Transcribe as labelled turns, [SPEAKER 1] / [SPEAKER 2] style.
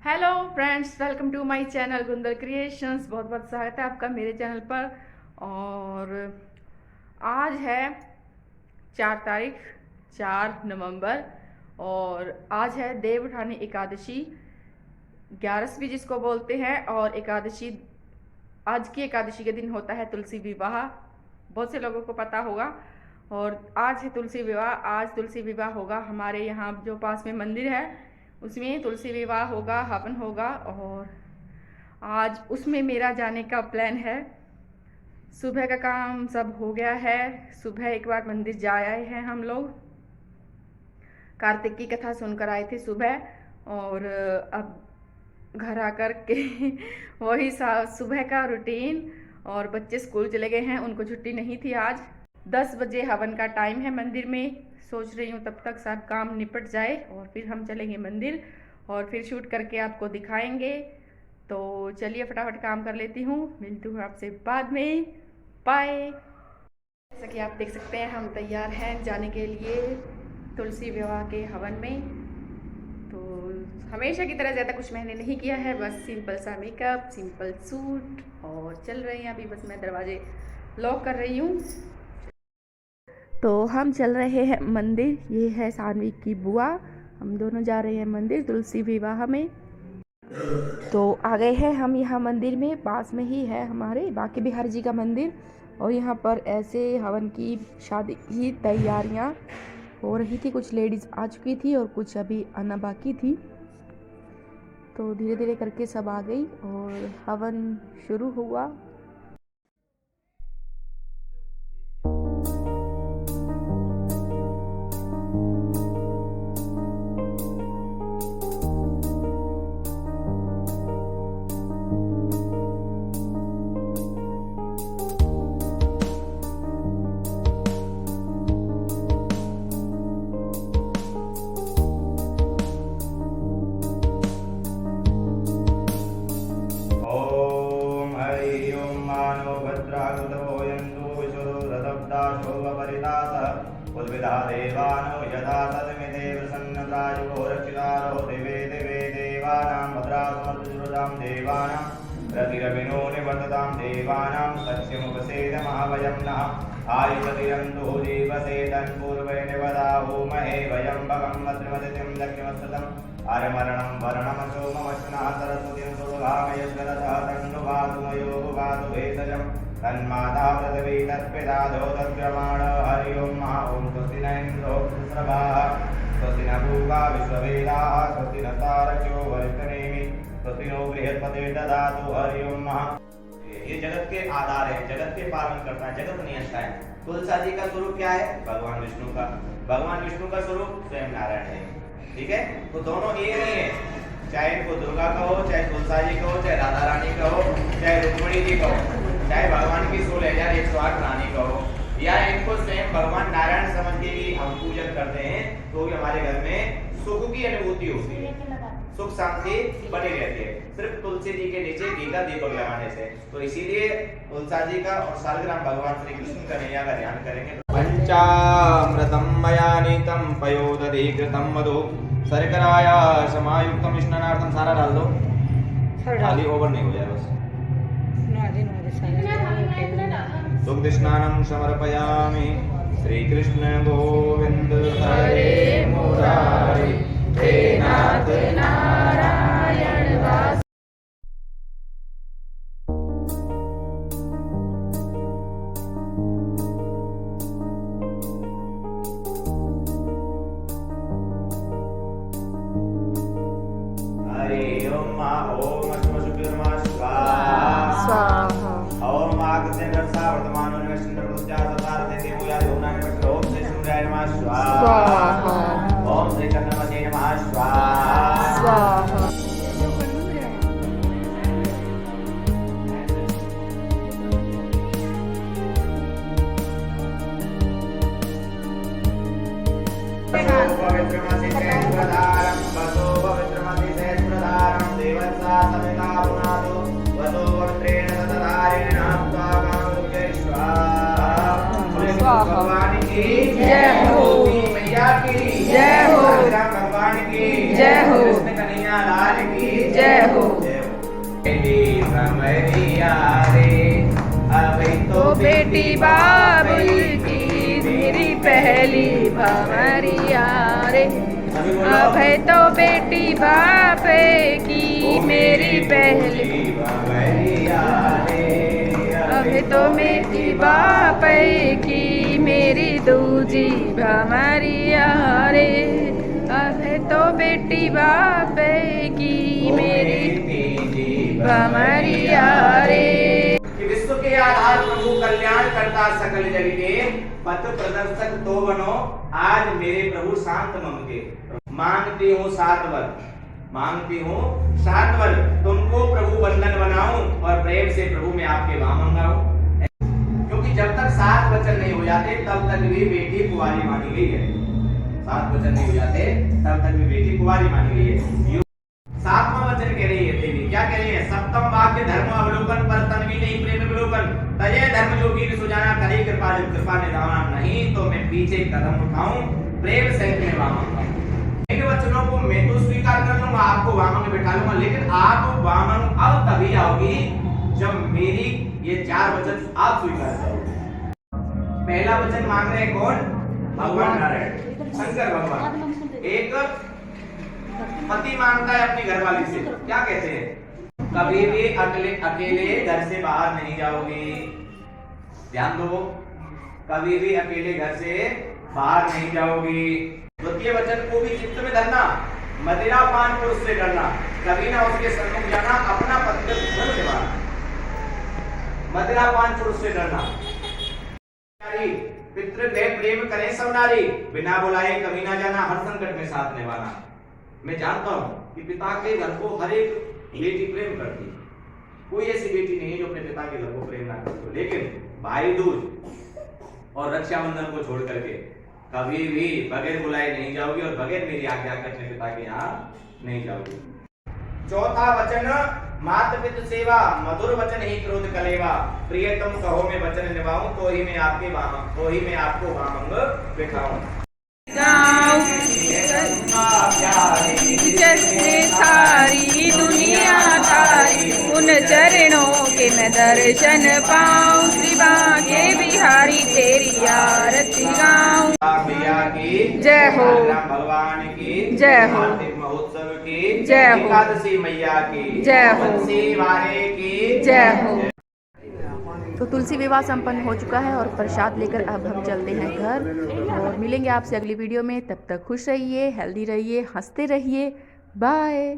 [SPEAKER 1] Hello friends, welcome to my channel Gundar creations. बहुत बहुत स्वागत है आपका मेरे चैनल पर। और आज है 4 तारीख, 4 नवंबर, और आज है देव उठानी एकादशी, 11वीं जिसको बोलते हैं। और एकादशी, आज की एकादशी के दिन होता है तुलसी विवाह, बहुत से लोगों को पता होगा। और आज है तुलसी विवाह। आज तुलसी विवाह होगा हमारे यहाँ जो पास में मंदिर है, उसमें तुलसी विवाह होगा, हवन होगा। और आज उसमें मेरा जाने का प्लान है। सुबह का काम सब हो गया है, सुबह एक बार मंदिर जा आए हैं हम लोग, कार्तिक की कथा सुनकर आए थे सुबह। और अब घर आकर के वही सुबह का रूटीन। और बच्चे स्कूल चले गए हैं, उनको छुट्टी नहीं थी आज। 10 बजे हवन का टाइम है मंदिर में। सोच रही हूँ तब तक सब काम निपट जाए और फिर हम चलेंगे मंदिर, और फिर शूट करके आपको दिखाएंगे। तो चलिए फटाफट काम कर लेती हूँ, मिलती हूँ आपसे बाद में। बाय। जैसा कि आप देख सकते हैं, हम तैयार हैं जाने के लिए तुलसी विवाह के हवन में। तो हमेशा की तरह ज़्यादा कुछ मैंने नहीं किया है, बस सिंपल सा मेकअप, सिंपल सूट, और चल रहे हैं। अभी बस मैं दरवाजे लॉक कर रही हूँ। तो हम चल रहे हैं मंदिर। ये है सानवी की बुआ, हम दोनों जा रहे हैं मंदिर तुलसी विवाह में। तो आ गए हैं हम यहाँ मंदिर में, पास में ही है हमारे बांके बिहारी जी का मंदिर। और यहाँ पर ऐसे हवन की, शादी की तैयारियाँ हो रही थी। कुछ लेडीज़ आ चुकी थी और कुछ अभी आना बाकी थी। तो धीरे धीरे करके सब आ गई और हवन शुरू हुआ।
[SPEAKER 2] उद्विदा देवानो यथा तदमिदेव सन्नतायुगो रक्षितारो देवे देवे देवानां भद्रासमर्जुरुदां देवानां रतिरविनो निवर्ततां देवानां सत्यमुपसेद महाभयं नः आयुषतिरन्तु जीवसेदन् पूर्वे निवदाहो महे वयं भगं भद्रमदितिं दक्षिणस्तम् आरमरणं वरणमसोममश्नः सरस्वतीं सुभगामयस्वरतः तन्नुवातु मयो भुवातु भेषजम् तन्माता पृथिवी तत्पिता द्योतक्रमाण हरि ओं ॐ स्वस्ति न इन्द्रो वृषभाः स्वस्ति न भूगा विश्ववेदाः स्वस्ति न तारक्यो वरिष्ठनेमि स्वस्ति नो बृहस्पतिर् ददातु हरि ओं। ये जगत के आधार है, जगत के पालन करता है, जगत नियंता है। तुलसा जी का स्वरूप क्या है? भगवान विष्णु का। भगवान विष्णु का स्वरूप स्वयं नारायण है। ठीक है, तो दोनों एक ही है, चाहे इनको दुर्गा कहो, चाहे तुलसा जी कहो, चाहे राधा रानी कहो, चाहे रुक्मिणी जी कहो, चाहे भगवान की 16,108 रानी कहो, या इनको स्वयं भगवान नारायण समझ के ही हम पूजन करते हैं, तो भी हमारे घर में सुख की अनुभूति होती है, सुख शांति बनी रहती है, सिर्फ तुलसी जी के नीचे घी का दीपक लगाने से। तो इसीलिए तुलसा जी का और सालग्राम भगवान श्री कृष्ण कन्हैया का ध्यान करेंगे। पंचामृतम मया नीतम पयोदधिकृतम मधु शर्कराया समायुक्तम स्नानार्थम। सारा डाल दो, खाली ओवर नहीं हो जाए बस। दुग्ध स्नानं समर्पयामि। श्री कृष्ण गोविंद हरे मुरारी हे नाथ नारायण वास। हरि ओम ओम अश्वशुभ्रमा स्वाहा ओम आगतेन्द्र सा वर्तमानो निवसन्द्र रुद्या सतारते देवया योना निवसन्द्र ओम श्री सूर्याय नमः स्वाहा ओम श्री चंद्रमसे नमः स्वाहा। पवित्रमसि सहस्रधारं वसो पवित्रमसि सहस्रधारं देवस्सा सविता पुनातो वसो पवित्रेण ततधारेण हत्वा कामरुके स्वाहा। भगवान की जय हो, मैया की जय हो, भगवान की जय हो, कृष्ण कन्हैया लाल की
[SPEAKER 1] जय हो।
[SPEAKER 2] बेटी भंवरिया रे, अभी
[SPEAKER 1] तो बेटी बाबुल की मेरी पहली भंवरिया रे, अभय तो बेटी बापे की मेरी पहली
[SPEAKER 2] भंवरिया रे,
[SPEAKER 1] अभय तो मेरी बापे की मेरी दूजी भंवरिया रे, अभय तो बेटी बापे की मेरी भंवरिया रे।
[SPEAKER 2] कि विश्व के आधार प्रभु कल्याण करता सकल जग के, पथ प्रदर्शक तो बनो आज मेरे प्रभु शांत मन के। मांगती हूँ 7 वर, मांगती हूँ 7 वर, तुमको प्रभु बंधन बनाऊं और प्रेम से प्रभु मैं आपके वामन गाऊं। क्योंकि जब तक 7 वचन नहीं हो जाते तब तक भी बेटी कुंवारी मानी गई है। 7 वचन नहीं हो जाते तब तक भी बेटी कुंवारी मानी गई है। 7वां वचन कह रही है देवी, क्या कह रही है? सप्तम वाक्य धर्म अवलोकन पर तन्वी नहीं प्रेम अवलोकन, तजय धर्म जोगी सुजाना करे कृपा, जब कृपा निधाना नहीं तो मैं पीछे कदम उठाऊं, प्रेम सहित मैं वामन गाऊं। इन वचनों को मैं तो स्वीकार कर लूंगा, आपको वामन में बैठा लूंगा, लेकिन आप वामन अब तभी आओगी जब मेरी ये 4 वचन आप स्वीकार करोगे। पहला वचन मांग रहे कौन? भगवान नारायण, शंकर भगवान। एक पति मांगता है अपनी घरवाली से, क्या कहते हैं? कभी भी अकेले घर से बाहर नहीं जाओगी। ध्यान दो, कभी भी अकेले घर से बाहर नहीं जाओगी। द्वितीय वचन को भी चित्त में धरना, मदिरा पान पुरुष से डरना, कभी ना उसके सम्मुख जाना, अपना पतिव्रत धर्म निभाना। मदिरा पान पुरुष से डरना। पितृगृह प्रेम करें सब नारी, बिना बुलाए कभी ना जाना, हर संकट में साथ निभाना। मैं जानता हूँ कि पिता के घर को हर एक बेटी प्रेम करती है, कोई ऐसी बेटी नहीं है जो अपने पिता के घर को प्रेम ना करती हो, लेकिन भाई दूज और रक्षाबंधन को छोड़ करके कभी भी बगैर बुलाए नहीं जाओगी और बगैर मेरी आज्ञा के अपने पिता के यहाँ नहीं जाओगी। चौथा वचन मात पितृ सेवा, मधुर वचन ही क्रोध कलेवा, प्रियतम कहो मैं वचन निभाऊं तो ही मैं आपको वामंग बिठाऊं।
[SPEAKER 1] जिसने सारी दुनिया तारी, उन चरणों के मैं दर्शन पाऊं, श्री बांके बिहारी तेरी आरती गाऊं।
[SPEAKER 2] मैया की
[SPEAKER 1] जय हो,
[SPEAKER 2] भगवान की
[SPEAKER 1] जय हो,
[SPEAKER 2] कार्तिक महोत्सव की
[SPEAKER 1] जय हो,
[SPEAKER 2] एकादशी मैया की
[SPEAKER 1] जय हो,
[SPEAKER 2] बंसी वारे की
[SPEAKER 1] जय हो। तो तुलसी विवाह संपन्न हो चुका है और प्रसाद लेकर अब हम चलते हैं घर और मिलेंगे आपसे अगली वीडियो में। तब तक खुश रहिए, हेल्दी रहिए, हंसते रहिए। बाय।